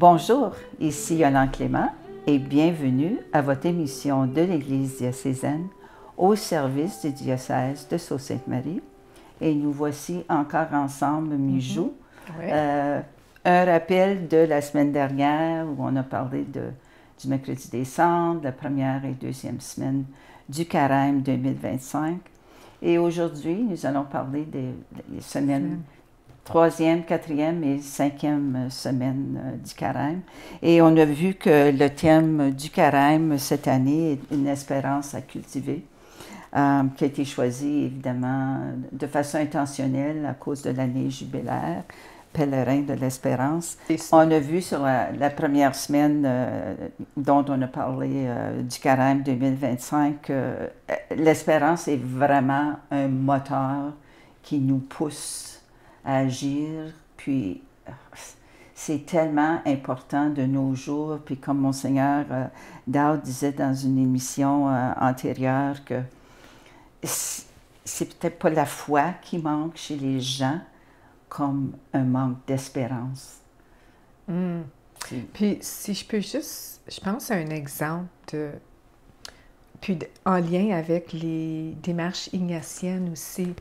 Bonjour, ici Yolande Clément et bienvenue à votre émission de l'Église diocésaine au service du diocèse de Sault-Sainte-Marie. Et nous voici encore ensemble, mi-jour. Oui. Un rappel de la semaine dernière où on a parlé du mercredi des cendres, la première et deuxième semaine du carême 2025. Et aujourd'hui, nous allons parler des semaines troisième, quatrième et cinquième semaine du carême. Et on a vu que le thème du carême cette année est une espérance à cultiver, qui a été choisi évidemment de façon intentionnelle à cause de l'année jubilaire, pèlerin de l'espérance. On a vu sur la première semaine dont on a parlé du carême 2025 que l'espérance est vraiment un moteur qui nous pousse à agir, puis c'est tellement important de nos jours, puis comme Monseigneur Dowd disait dans une émission antérieure que c'est peut-être pas la foi qui manque chez les gens, comme un manque d'espérance. Puis si je peux juste, je pense à un exemple, en lien avec les démarches ignatiennes aussi.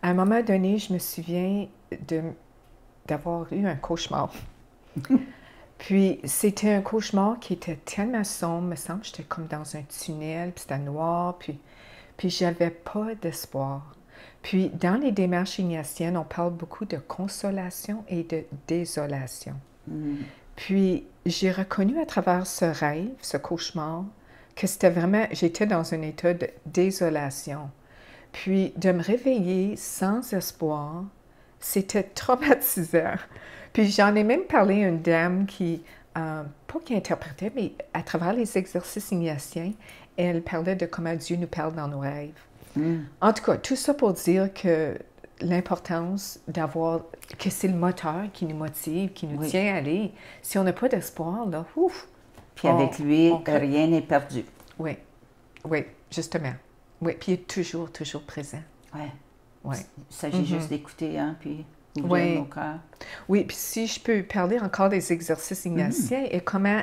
À un moment donné, je me souviens d'avoir eu un cauchemar. Puis c'était un cauchemar qui était tellement sombre, me semble, j'étais comme dans un tunnel, puis c'était noir, puis j'avais pas d'espoir. Puis dans les démarches ignatiennes, on parle beaucoup de consolation et de désolation. Puis j'ai reconnu à travers ce rêve, ce cauchemar, que c'était vraiment, j'étais dans un état de désolation. Puis de me réveiller sans espoir, c'était traumatisant. Puis j'en ai même parlé à une dame qui, pas qui interprétait, mais à travers les exercices ignatiens, elle parlait de comment Dieu nous parle dans nos rêves. En tout cas, tout ça pour dire que l'importance d'avoir, que c'est le moteur qui nous motive, qui nous tient à aller. Si on n'a pas d'espoir, là, ouf! Puis avec lui, rien n'est perdu. Oui, justement. Oui, puis il est toujours, toujours présent. Oui. Il s'agit juste d'écouter, hein, puis ouvrir nos cœurs. Oui, puis si je peux parler encore des exercices ignatiens et comment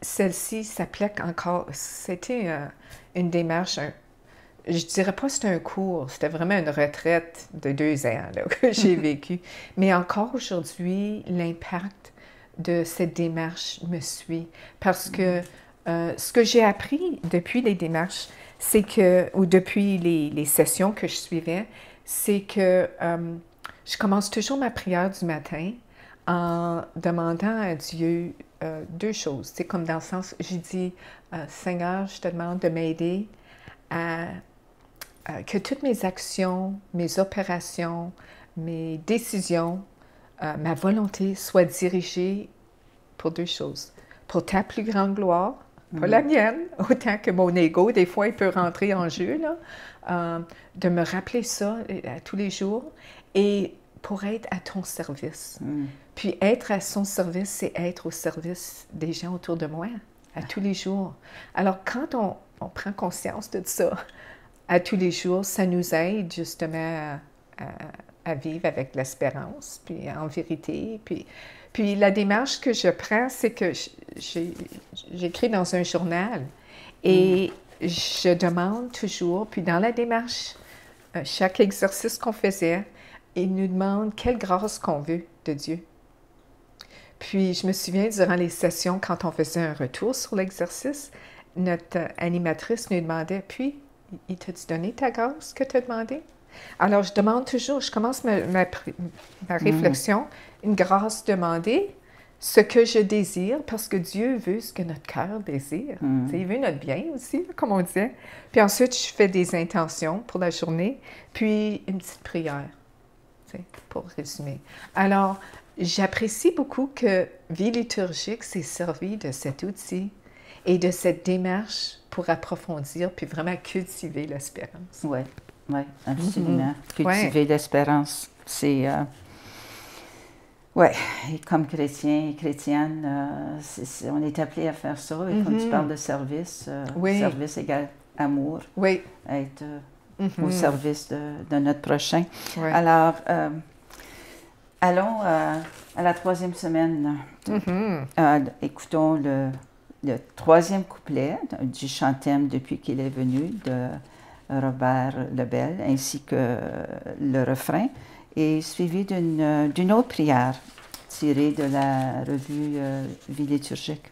celle-ci s'applique encore. C'était une démarche, je dirais pas que c'était un cours, c'était vraiment une retraite de 2 ans là, que j'ai vécu. Mais encore aujourd'hui, l'impact de cette démarche me suit. Parce que ce que j'ai appris depuis les démarches, c'est que, ou depuis les sessions que je suivais, c'est que je commence toujours ma prière du matin en demandant à Dieu 2 choses. C'est comme dans le sens, j'ai dit, Seigneur, je te demande de m'aider à que toutes mes actions, mes opérations, mes décisions, ma volonté soient dirigées pour 2 choses. Pour ta plus grande gloire, pas la mienne, autant que mon ego, des fois, il peut rentrer en jeu, là, de me rappeler ça à tous les jours, et pour être à ton service. Puis être à son service, c'est être au service des gens autour de moi, à tous les jours. Alors, quand on prend conscience de ça, à tous les jours, ça nous aide justement à vivre avec l'espérance, puis en vérité. Puis la démarche que je prends, c'est que j'écris dans un journal et je demande toujours, puis dans la démarche, chaque exercice qu'on faisait, il nous demande quelle grâce qu'on veut de Dieu. Puis je me souviens, durant les sessions, quand on faisait un retour sur l'exercice, notre animatrice nous demandait, puis, il t'a-tu donné ta grâce que tu as demandé? Alors, je demande toujours, je commence ma réflexion, une grâce demandée, ce que je désire, parce que Dieu veut ce que notre cœur désire. Il veut notre bien aussi, comme on disait. Puis ensuite, je fais des intentions pour la journée, puis une petite prière, pour résumer. Alors, j'apprécie beaucoup que Vie liturgique s'est servi de cet outil et de cette démarche pour approfondir puis vraiment cultiver l'espérance. Oui, absolument. Cultiver l'espérance, c'est... Oui, et comme chrétien et chrétienne, on est appelé à faire ça. Et quand tu parles de service, service égale amour. Oui. Être au service de notre prochain. Oui. Alors, Allons à la troisième semaine. Écoutons le troisième couplet du chant-thème depuis qu'il est venu de Robert Lebel, ainsi que le refrain, et suivi d'une autre prière tirée de la revue Vie liturgique.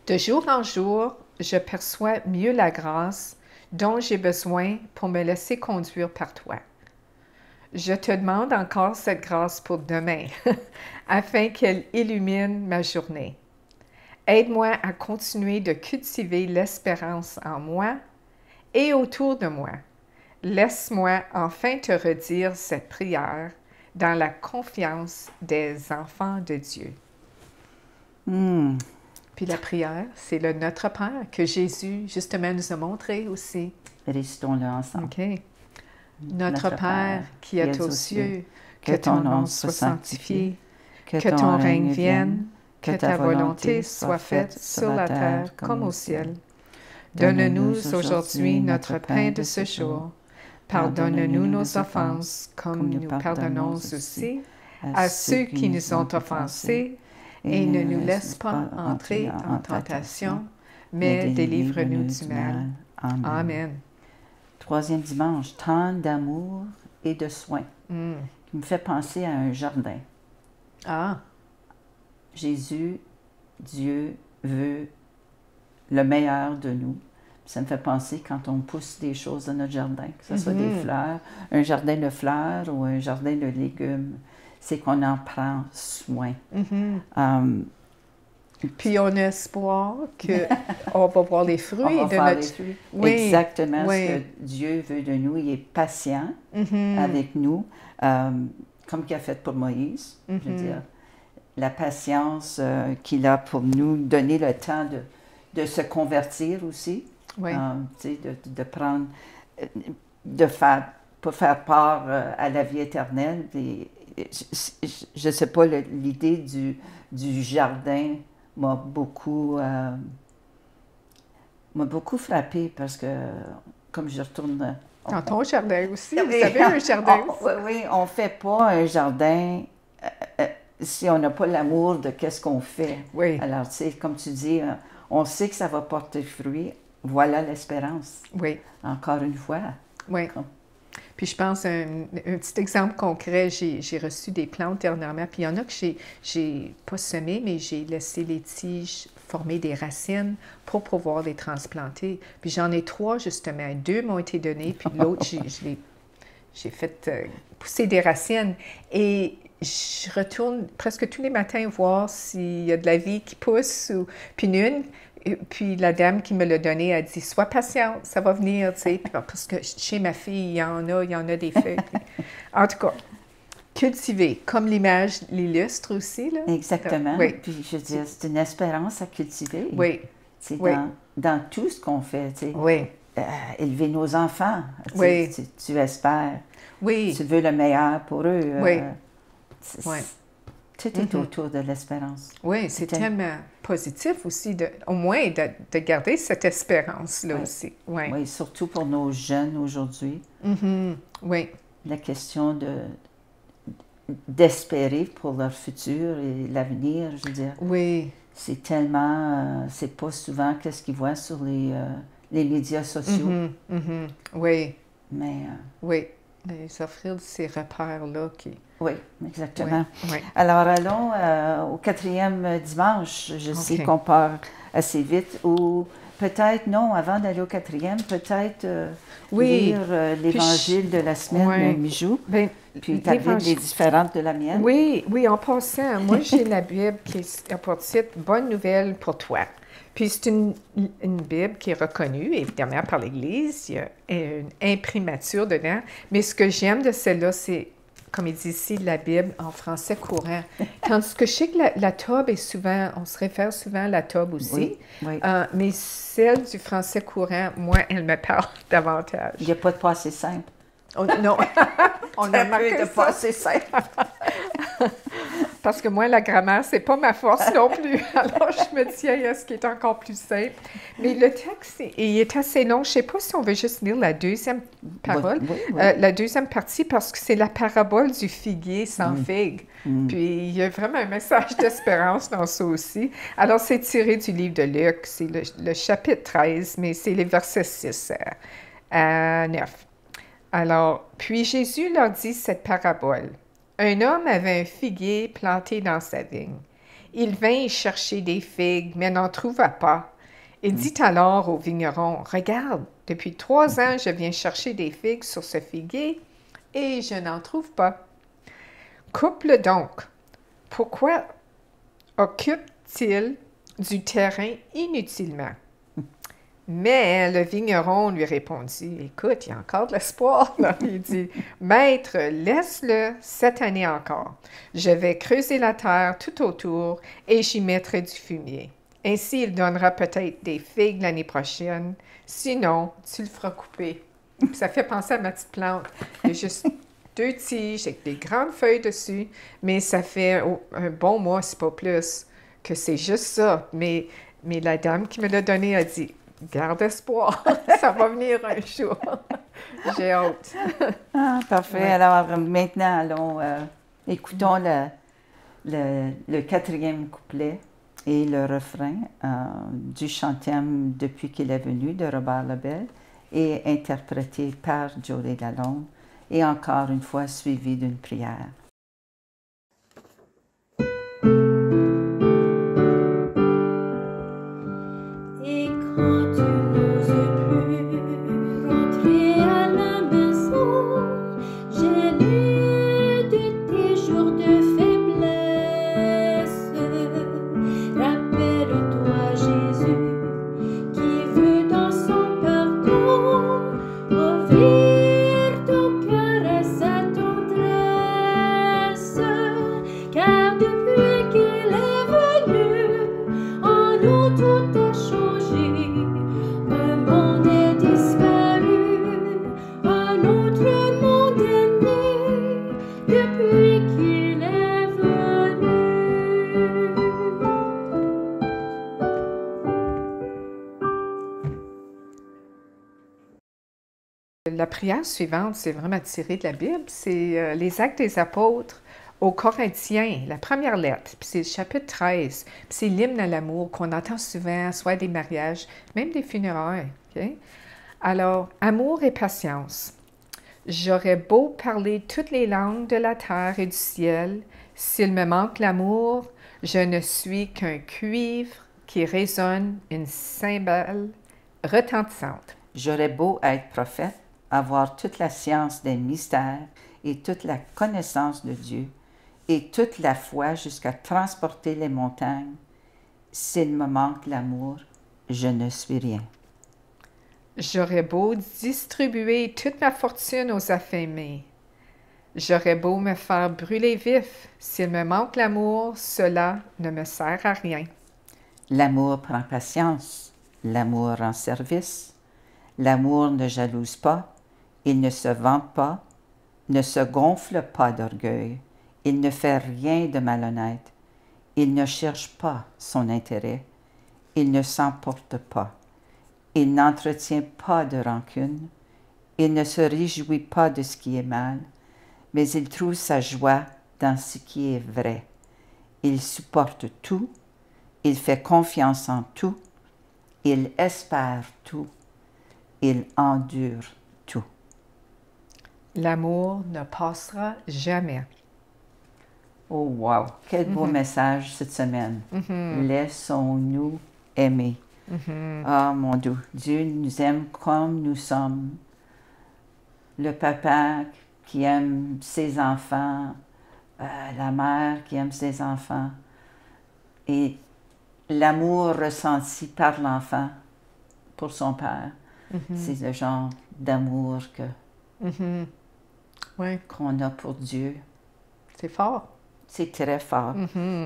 De jour en jour, je perçois mieux la grâce dont j'ai besoin pour me laisser conduire par toi. Je te demande encore cette grâce pour demain, afin qu'elle illumine ma journée. Aide-moi à continuer de cultiver l'espérance en moi et autour de moi. Laisse-moi enfin te redire cette prière dans la confiance des enfants de Dieu. Puis la prière, c'est le Notre Père que Jésus, justement, nous a montré aussi. Récitons-le ensemble. OK. Notre Père qui es aux cieux, que ton nom soit sanctifié, que ton règne vienne, que ta volonté soit faite sur la terre comme au ciel. Donne-nous aujourd'hui notre pain de ce jour. Pardonne-nous nos offenses, comme nous pardonnons aussi à ceux qui nous ont offensés, et ne nous laisse pas entrer en tentation, mais délivre-nous du mal. Amen. Troisième dimanche, temps d'amour et de soins, qui me fait penser à un jardin. Ah! Jésus, Dieu, veut le meilleur de nous. Ça me fait penser quand on pousse des choses dans notre jardin, que ce soit des fleurs, un jardin de fleurs ou un jardin de légumes, c'est qu'on en prend soin. Puis on a espoir qu'on va voir les fruits on va de voir notre... les fruits. Oui, Exactement oui. ce que Dieu veut de nous. Il est patient avec nous, comme qu'il a fait pour Moïse. Je veux dire, la patience qu'il a pour nous, donner le temps de se convertir aussi. Oui. De prendre, pas faire part à la vie éternelle. Je ne sais pas, l'idée du jardin m'a beaucoup frappée parce que, comme je retourne... Dans ton jardin aussi, vous avez un jardin aussi. Oui, on ne fait pas un jardin si on n'a pas l'amour de qu'est-ce qu'on fait. Oui. Alors, tu sais, comme tu dis, on sait que ça va porter fruit. Voilà l'espérance. Oui. Encore une fois. Oui. Puis je pense, un petit exemple concret, j'ai reçu des plantes dernièrement, puis il y en a que j'ai pas semé, mais j'ai laissé les tiges former des racines pour pouvoir les transplanter. Puis j'en ai 3, justement. 2 m'ont été donnés, puis l'autre, j'ai fait pousser des racines. Et je retourne presque tous les matins voir s'il y a de la vie qui pousse. Puis la dame qui me l'a donné a dit « Sois patiente, ça va venir, tu sais. » Parce que chez ma fille, il y en a des feuilles. En tout cas, cultiver, comme l'image l'illustre aussi. Là. Exactement. Oui. Puis je veux dire, c'est une espérance à cultiver. Oui. Oui. Dans tout ce qu'on fait, tu sais. Oui. Élever nos enfants. Oui. Tu espères. Oui. Tu veux le meilleur pour eux. Oui. Oui. Tout est autour de l'espérance. Oui, c'est tellement positif aussi, au moins de garder cette espérance-là aussi. Oui. Oui, surtout pour nos jeunes aujourd'hui. Oui. La question d'espérer pour leur futur et l'avenir, je veux dire. Oui. C'est tellement... c'est pas souvent qu'est-ce qu'ils voient sur les médias sociaux. Oui. Mais... oui. les offrir ces repères-là qui... Oui, exactement. Oui, oui. Alors, allons au 4e dimanche. Je sais OK. qu'on part assez vite. Ou peut-être, non, avant d'aller au 4e, peut-être Oui. lire l'Évangile de la semaine, Ouais. Mijou, Ben, puis ta Bible est différente de la mienne. Oui, oui, en passant, moi, j'ai la Bible qui est pour titre « Bonne nouvelle pour toi ». Puis c'est une Bible qui est reconnue, évidemment, par l'Église. Il y a une imprimature dedans. Mais ce que j'aime de celle-là, c'est, comme il dit ici, la Bible en français courant. Tandis que je sais que la TOB est souvent, on se réfère souvent à la TOB aussi. Oui, oui. Mais celle du français courant, moi, elle me parle davantage. Il n'y a pas de passé simple. Oh, non, on a marqué de ça. passé simple. Parce que moi, la grammaire, c'est pas ma force non plus. Alors, je me dis, est-ce qu'il est encore plus simple? Mais le texte, il est assez long. Je ne sais pas si on veut juste lire la deuxième parole, Oui. la deuxième partie, parce que c'est la parabole du figuier sans figue. Puis, il y a vraiment un message d'espérance dans ça aussi. Alors, c'est tiré du livre de Luc. C'est le chapitre 13, mais c'est les versets 6 à 9. Alors, puis Jésus leur dit cette parabole. Un homme avait un figuier planté dans sa vigne. Il vint y chercher des figues, mais n'en trouva pas. Il dit alors au vigneron, « Regarde, depuis 3 ans, je viens chercher des figues sur ce figuier et je n'en trouve pas. Coupe-le donc. Pourquoi occupe-t-il du terrain inutilement? » Mais le vigneron lui répondit, « Écoute, il y a encore de l'espoir. » Il dit, « Maître, laisse-le cette année encore. Je vais creuser la terre tout autour et j'y mettrai du fumier. Ainsi, il donnera peut-être des figues l'année prochaine. Sinon, tu le feras couper. » Puis ça fait penser à ma petite plante. Il y a juste 2 tiges avec des grandes feuilles dessus, mais ça fait un bon mois, c'est pas plus, que c'est juste ça. Mais la dame qui me l'a donné a dit, garde espoir, ça va venir un jour. J'ai hâte. Ah, parfait. Ouais. Alors, maintenant, allons, écoutons le 4e couplet et le refrain du chantème Depuis qu'il est venu de Robert Lebel et interprété par Jolie Lalonde et encore une fois suivi d'une prière. La prière suivante, c'est vraiment tiré de la Bible, c'est les Actes des Apôtres aux Corinthiens, la première lettre, puis c'est le chapitre 13, puis c'est l'hymne à l'amour qu'on entend souvent, soit des mariages, même des funérailles. Okay? Alors, amour et patience. J'aurais beau parler toutes les langues de la terre et du ciel, s'il me manque l'amour, je ne suis qu'un cuivre qui résonne une cymbale retentissante. J'aurais beau être prophète, avoir toute la science des mystères et toute la connaissance de Dieu et toute la foi jusqu'à transporter les montagnes. S'il me manque l'amour, je ne suis rien. J'aurais beau distribuer toute ma fortune aux affamés. J'aurais beau me faire brûler vif. S'il me manque l'amour, cela ne me sert à rien. L'amour prend patience, l'amour rend service. L'amour ne jalouse pas, il ne se vante pas, ne se gonfle pas d'orgueil, il ne fait rien de malhonnête, il ne cherche pas son intérêt, il ne s'emporte pas, il n'entretient pas de rancune, il ne se réjouit pas de ce qui est mal, mais il trouve sa joie dans ce qui est vrai. Il supporte tout, il fait confiance en tout, il espère tout, il endure tout. L'amour ne passera jamais. Oh, wow! Quel beau message cette semaine. Laissons-nous aimer. Ah, mon Dieu, Dieu nous aime comme nous sommes. Le papa qui aime ses enfants, la mère qui aime ses enfants, et l'amour ressenti par l'enfant pour son père. C'est le genre d'amour Oui, qu'on a pour Dieu. c'est fort. C'est très fort.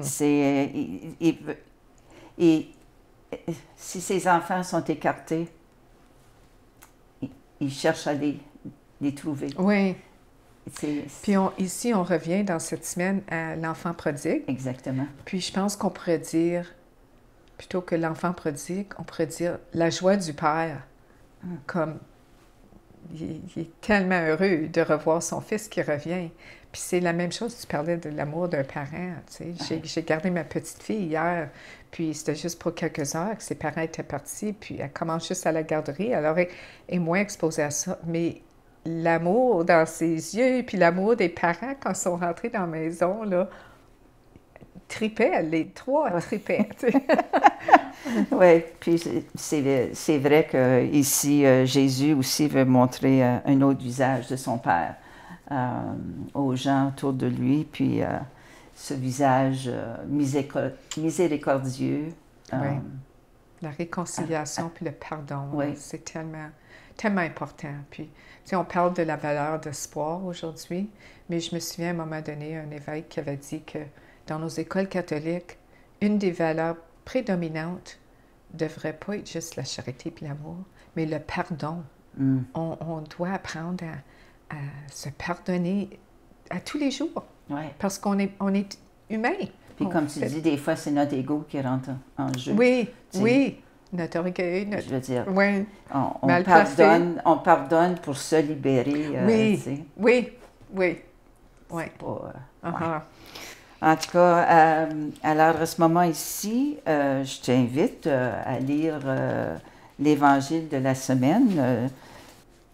C'est, et si ses enfants sont écartés, il cherche à les trouver. Oui. C'est Puis ici, on revient dans cette semaine à l'enfant prodigue. exactement. Puis je pense qu'on pourrait dire, plutôt que l'enfant prodigue, on pourrait dire la joie du père. Comme il est tellement heureux de revoir son fils qui revient. Puis c'est la même chose, tu parlais de l'amour d'un parent. Tu sais. J'ai gardé ma petite fille hier, puis c'était juste pour quelques heures que ses parents étaient partis, puis elle commence juste à la garderie, alors elle est moins exposée à ça. Mais l'amour dans ses yeux, puis l'amour des parents quand ils sont rentrés dans la maison, là, tripaient, les trois tripaient. Tu sais. Oui, puis c'est vrai que ici Jésus aussi veut montrer un autre visage de son Père aux gens autour de lui, puis ce visage miséricordieux. Oui. La réconciliation puis le pardon, oui. C'est tellement important. Puis, tu sais, on parle de la valeur d'espoir aujourd'hui, mais je me souviens à un moment donné, un évêque qui avait dit que dans nos écoles catholiques, une des valeurs prédominantes ne devrait pas être juste la charité puis l'amour, mais le pardon. On doit apprendre à se pardonner à tous les jours, parce qu'on est humain. Puis comme tu dis, des fois, c'est notre ego qui rentre en jeu. Oui, oui. Notre orgueil, je veux dire, oui, on pardonne pour se libérer. Oui, oui, oui. Oui. En tout cas, alors à ce moment ici, je t'invite à lire l'Évangile de la semaine.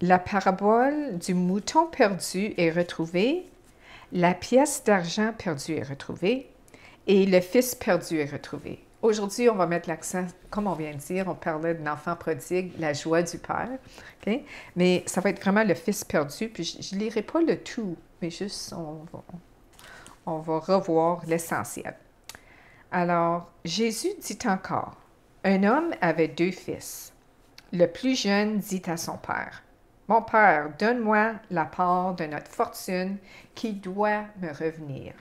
La parabole du mouton perdu est retrouvée, la pièce d'argent perdue est retrouvée et le fils perdu est retrouvé. Aujourd'hui, on va mettre l'accent, comme on vient de dire, on parlait de l'enfant prodigue, la joie du père, okay? Mais ça va être vraiment le fils perdu, puis je ne lirai pas le tout, mais juste on va revoir l'essentiel. Alors, Jésus dit encore, un homme avait 2 fils. Le plus jeune dit à son père, « Mon père, donne-moi la part de notre fortune qui doit me revenir. »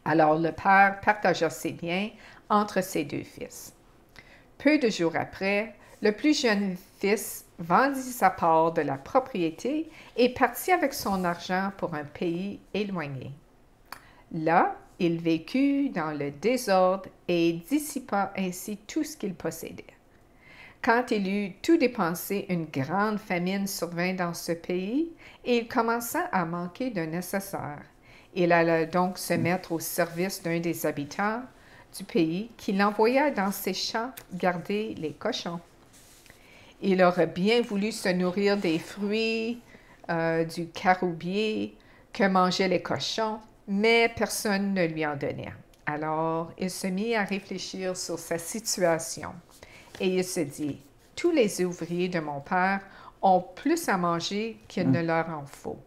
Alors le père partagea ses biens entre ses 2 fils. Peu de jours après, le plus jeune fils vendit sa part de la propriété et partit avec son argent pour un pays éloigné. Là, il vécut dans le désordre et dissipa ainsi tout ce qu'il possédait. Quand il eut tout dépensé, une grande famine survint dans ce pays et il commença à manquer de nécessaire. Il alla donc se mettre au service d'un des habitants du pays qui l'envoya dans ses champs garder les cochons. Il aurait bien voulu se nourrir des fruits du caroubier que mangeaient les cochons, mais personne ne lui en donnait. Alors, il se mit à réfléchir sur sa situation et il se dit, « Tous les ouvriers de mon père ont plus à manger qu'il ne leur en faut.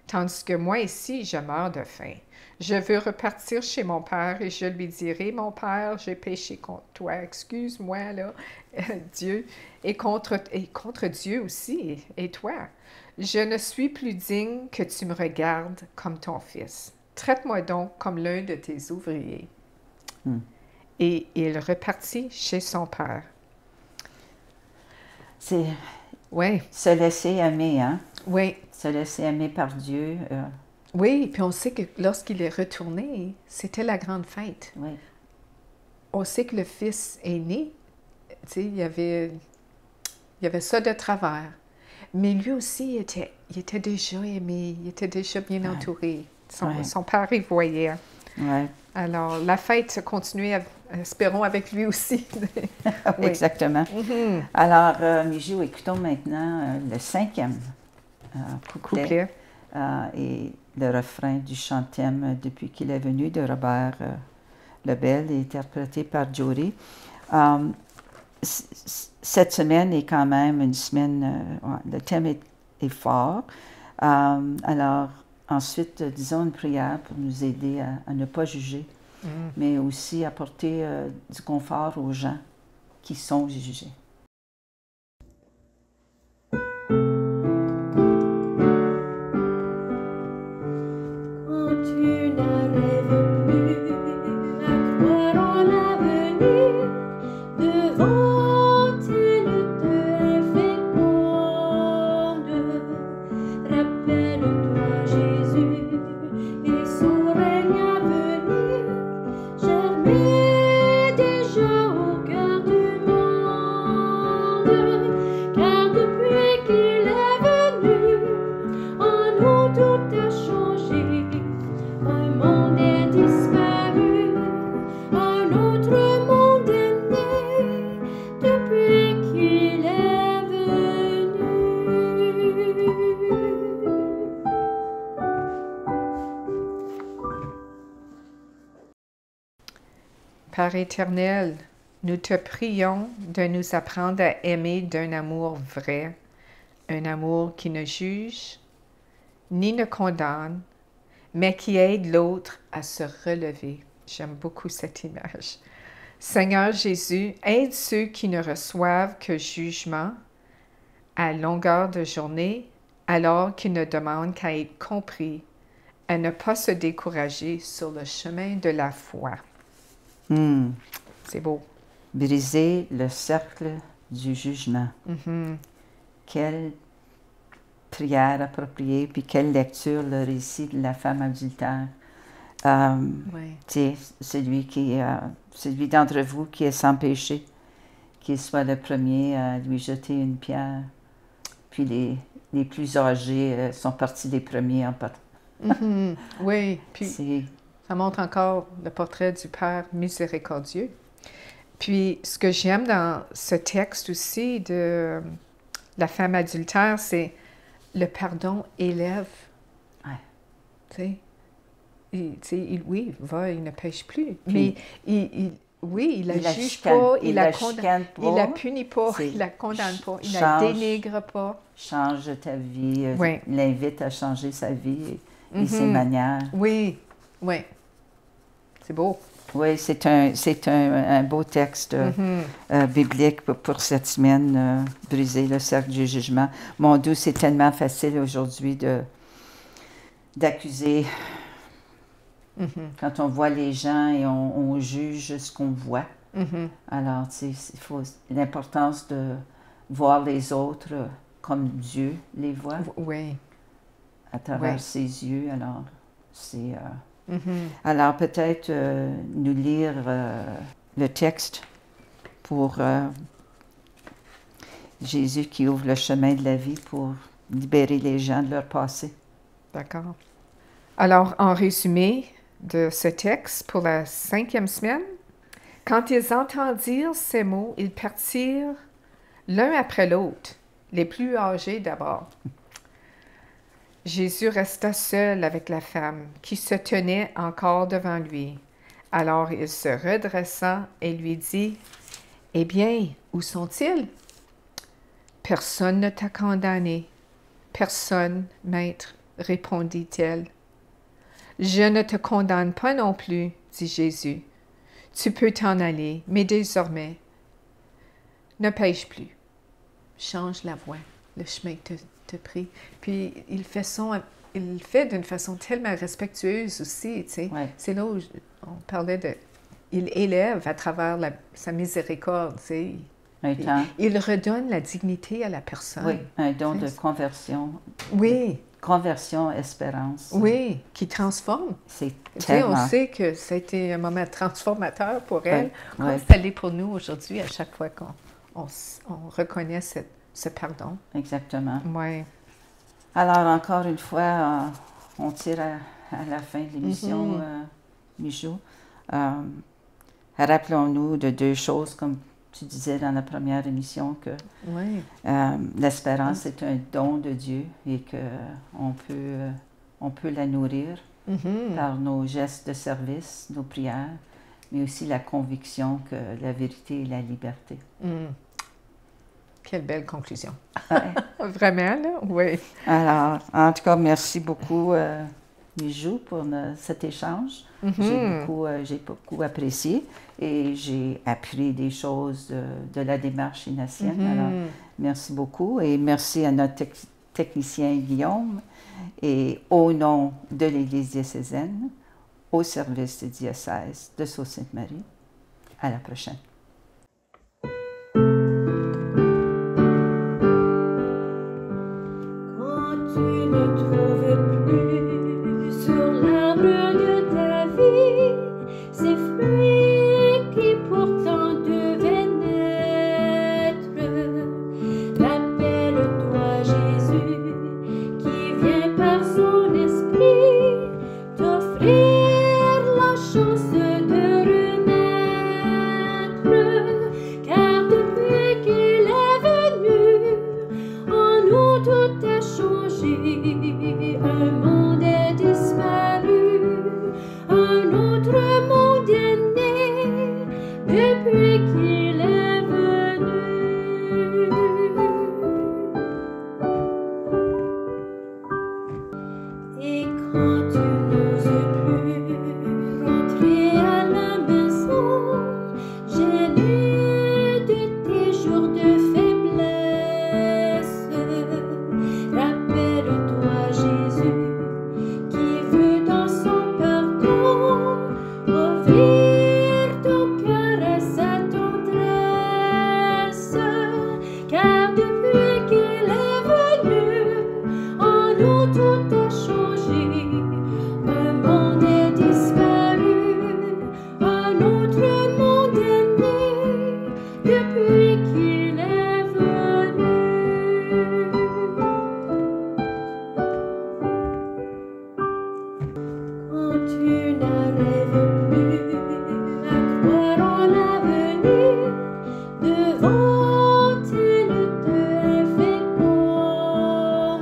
Tandis que moi ici, je meurs de faim. Je veux repartir chez mon père et je lui dirai, mon père, j'ai péché contre toi, excuse-moi, là, Dieu, et contre Dieu aussi, et toi. Je ne suis plus digne que tu me regardes comme ton fils. Traite-moi donc comme l'un de tes ouvriers. » Et il repartit chez son père. C'est oui. Se laisser aimer, hein? Oui. Se laisser aimer par Dieu. Oui, puis on sait que lorsqu'il est retourné, c'était la grande fête. Oui. On sait que le fils aîné, tu sais, il y avait ça de travers. Mais lui aussi, il était déjà aimé, il était déjà bien entouré. Son père y voyait. Ouais. Alors, la fête se continuait, espérons, avec lui aussi. Oui. Exactement. Alors, Mijou, écoutons maintenant le 5e couplet et le refrain du chant-thème Depuis qu'il est venu de Robert Lebel, interprété par Jory. Cette semaine est quand même une semaine, le thème est fort. Alors, ensuite, disons une prière pour nous aider à ne pas juger, mais aussi apporter du confort aux gens qui sont jugés. Père éternel, nous te prions de nous apprendre à aimer d'un amour vrai, un amour qui ne juge ni ne condamne, mais qui aide l'autre à se relever. J'aime beaucoup cette image. Seigneur Jésus, aide ceux qui ne reçoivent que jugement à longueur de journée, alors qu'ils ne demandent qu'à être compris, à ne pas se décourager sur le chemin de la foi. C'est beau. Briser le cercle du jugement. Quelle prière appropriée, puis quelle lecture, le récit de la femme adultère. Celui d'entre vous qui est sans péché, qu'il soit le premier à lui jeter une pierre. Puis les plus âgés sont partis les premiers en partant. Oui, puis ça montre encore le portrait du Père miséricordieux. Puis, ce que j'aime dans ce texte aussi de la femme adultère, c'est le pardon élève. Tu sais, il ne pêche plus. Puis, mais il la juge pas, il la punit pas, il la condamne pas, il la dénigre pas. Change ta vie, l'invite à changer sa vie et ses manières. Oui. C'est beau. Oui, c'est un beau texte biblique pour cette semaine, briser le cercle du jugement. Mon Dieu, c'est tellement facile aujourd'hui d'accuser. Quand on voit les gens et on juge ce qu'on voit. Alors, tu sais, il faut l'importance de voir les autres comme Dieu les voit. Oui. À travers ses yeux. Alors, c'est... Alors, peut-être nous lire le texte pour Jésus qui ouvre le chemin de la vie pour libérer les gens de leur passé. D'accord. Alors, en résumé de ce texte pour la 5e semaine, quand ils entendirent ces mots, ils partirent l'un après l'autre, les plus âgés d'abord. Jésus resta seul avec la femme qui se tenait encore devant lui. Alors il se redressa et lui dit, « Eh bien, où sont-ils? » »« Personne ne t'a condamné. »« Personne, maître, répondit-elle. »« Je ne te condamne pas non plus, dit Jésus. Tu peux t'en aller, mais désormais, ne pêche plus. Change la voie, le chemin te prie. » Puis il fait d'une façon tellement respectueuse aussi, tu sais. C'est là où on parlait il élève à travers sa miséricorde, tu sais. Il redonne la dignité à la personne. Oui, un don de conversion. Oui. Conversion, espérance. Oui, qui transforme. C'est tellement... On sait que ça a été un moment transformateur pour elle, comme c'est allé pour nous aujourd'hui à chaque fois qu'on reconnaît ce pardon. Exactement. Oui. Alors, encore une fois, on tire à la fin de l'émission, Michou. Rappelons-nous de deux choses, comme tu disais dans la première émission que Oui. l'espérance est un don de Dieu et qu'on peut la nourrir par nos gestes de service, nos prières, mais aussi la conviction que la vérité est la liberté. Quelle belle conclusion. Ouais. Vraiment, là? Oui. Alors, en tout cas, merci beaucoup, Mijou, pour cet échange. J'ai beaucoup apprécié et j'ai appris des choses de la démarche ignatienne. Alors, merci beaucoup et merci à notre technicien Guillaume et au nom de l'Église diocésaine, au service du diocèse de Sault-Sainte-Marie. À la prochaine. Et quand tu